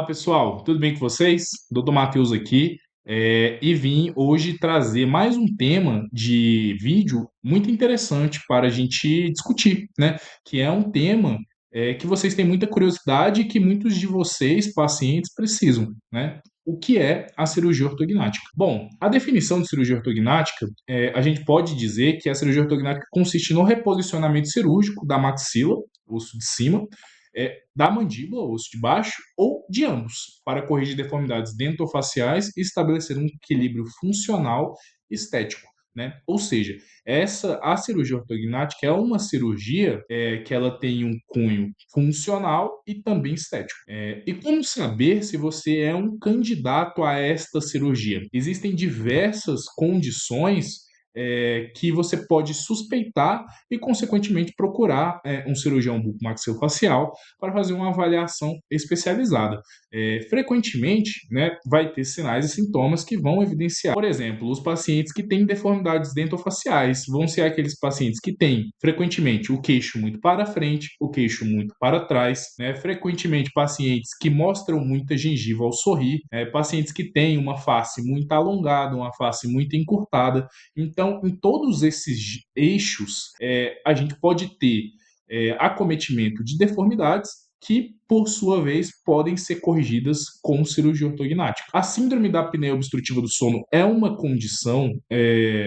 Pessoal, tudo bem com vocês? Doutor Matheus aqui, e vim hoje trazer mais um tema de vídeo muito interessante para a gente discutir, né? Que é um tema que vocês têm muita curiosidade e que muitos de vocês, pacientes, precisam, né? O que é a cirurgia ortognática? Bom, a definição de cirurgia ortognática, a gente pode dizer que a cirurgia ortognática consiste no reposicionamento cirúrgico da maxila, osso de cima, da mandíbula, osso de baixo, ou de ambos, para corrigir deformidades dentofaciais e estabelecer um equilíbrio funcional estético. Né? Ou seja, a cirurgia ortognática é uma cirurgia que ela tem um cunho funcional e também estético. E como saber se você é um candidato a esta cirurgia? Existem diversas condições que você pode suspeitar e, consequentemente, procurar um cirurgião bucomaxilofacial para fazer uma avaliação especializada. Frequentemente, né, vai ter sinais e sintomas que vão evidenciar. Por exemplo, os pacientes que têm deformidades dentofaciais vão ser aqueles pacientes que têm, frequentemente, o queixo muito para frente, o queixo muito para trás, né? Frequentemente, pacientes que mostram muita gengiva ao sorrir, pacientes que têm uma face muito alongada, uma face muito encurtada. Então, em todos esses eixos, a gente pode ter acometimento de deformidades que, por sua vez, podem ser corrigidas com cirurgia ortognática. A síndrome da apneia obstrutiva do sono é uma condição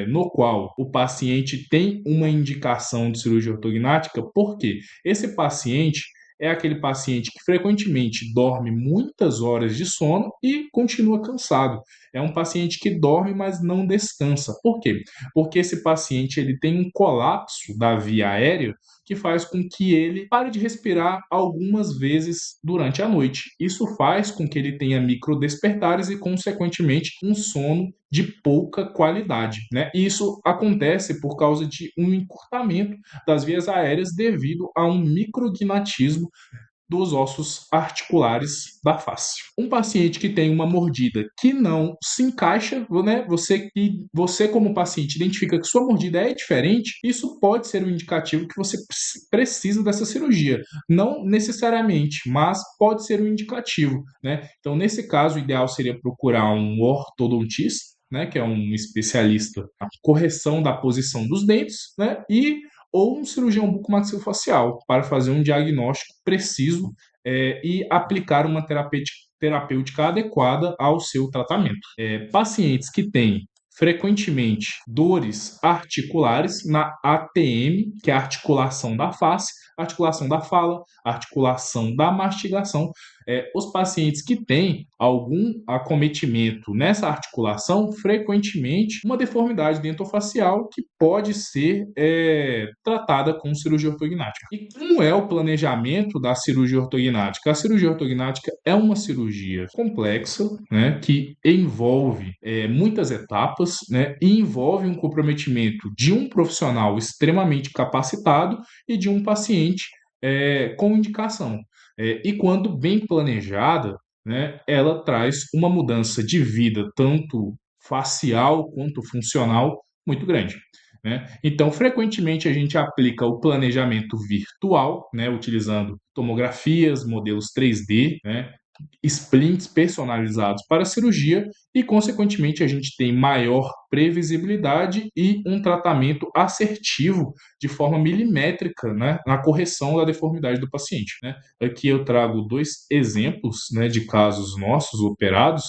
no qual o paciente tem uma indicação de cirurgia ortognática, porque esse paciente é aquele paciente que frequentemente dorme muitas horas de sono e continua cansado. É um paciente que dorme, mas não descansa. Por quê? Porque esse paciente ele tem um colapso da via aérea que faz com que ele pare de respirar algumas vezes durante a noite. Isso faz com que ele tenha microdespertares e, consequentemente, um sono de pouca qualidade, né? E isso acontece por causa de um encurtamento das vias aéreas devido a um micrognatismo dos ossos articulares da face. Um paciente que tem uma mordida que não se encaixa, né? Você como paciente identifica que sua mordida é diferente, isso pode ser um indicativo que você precisa dessa cirurgia. Não necessariamente, mas pode ser um indicativo, né? Então, nesse caso, o ideal seria procurar um ortodontista, né, que é um especialista na correção da posição dos dentes, né, ou um cirurgião bucomaxilofacial para fazer um diagnóstico preciso e aplicar uma terapêutica adequada ao seu tratamento. Pacientes que têm frequentemente dores articulares na ATM, que é a articulação da face, articulação da fala, articulação da mastigação. Os pacientes que têm algum acometimento nessa articulação, frequentemente uma deformidade dentofacial que pode ser tratada com cirurgia ortognática. E como é o planejamento da cirurgia ortognática? A cirurgia ortognática é uma cirurgia complexa, né, que envolve muitas etapas, né, e envolve um comprometimento de um profissional extremamente capacitado e de um paciente com indicação. E quando bem planejada, né, ela traz uma mudança de vida, tanto facial quanto funcional, muito grande. Né? Então, frequentemente a gente aplica o planejamento virtual, né, utilizando tomografias, modelos 3D, né, splints personalizados para a cirurgia e, consequentemente, a gente tem maior previsibilidade e um tratamento assertivo de forma milimétrica, né, na correção da deformidade do paciente. Né? Aqui eu trago dois exemplos, né, de casos nossos operados.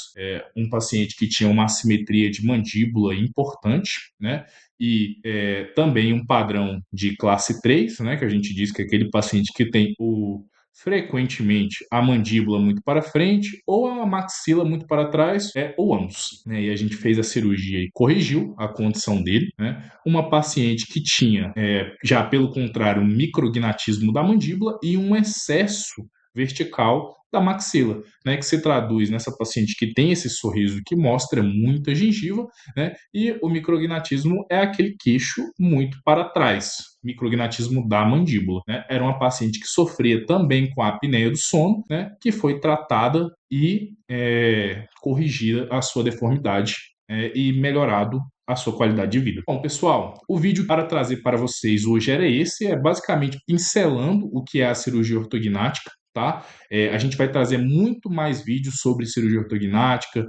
Um paciente que tinha uma assimetria de mandíbula importante, né, e também um padrão de classe 3, né, que a gente diz que é aquele paciente que tem frequentemente a mandíbula muito para frente ou a maxila muito para trás, ou ambos. Né? E a gente fez a cirurgia e corrigiu a condição dele. Né? Uma paciente que tinha, já pelo contrário, um micrognatismo da mandíbula e um excesso vertical da maxila, né, que se traduz nessa paciente que tem esse sorriso que mostra muita gengiva, né, e o micrognatismo é aquele queixo muito para trás, micrognatismo da mandíbula. Né. Era uma paciente que sofria também com a apneia do sono, né, que foi tratada e corrigida a sua deformidade e melhorado a sua qualidade de vida. Bom, pessoal, o vídeo para trazer para vocês hoje era esse, basicamente pincelando o que é a cirurgia ortognática, tá? A gente vai trazer muito mais vídeos sobre cirurgia ortognática,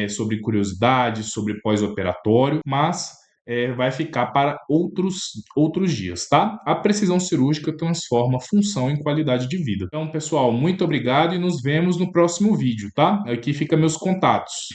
sobre curiosidades, sobre pós-operatório, mas vai ficar para outros dias, tá? A precisão cirúrgica transforma função em qualidade de vida. Então, pessoal, muito obrigado e nos vemos no próximo vídeo, tá? Aqui fica meus contatos.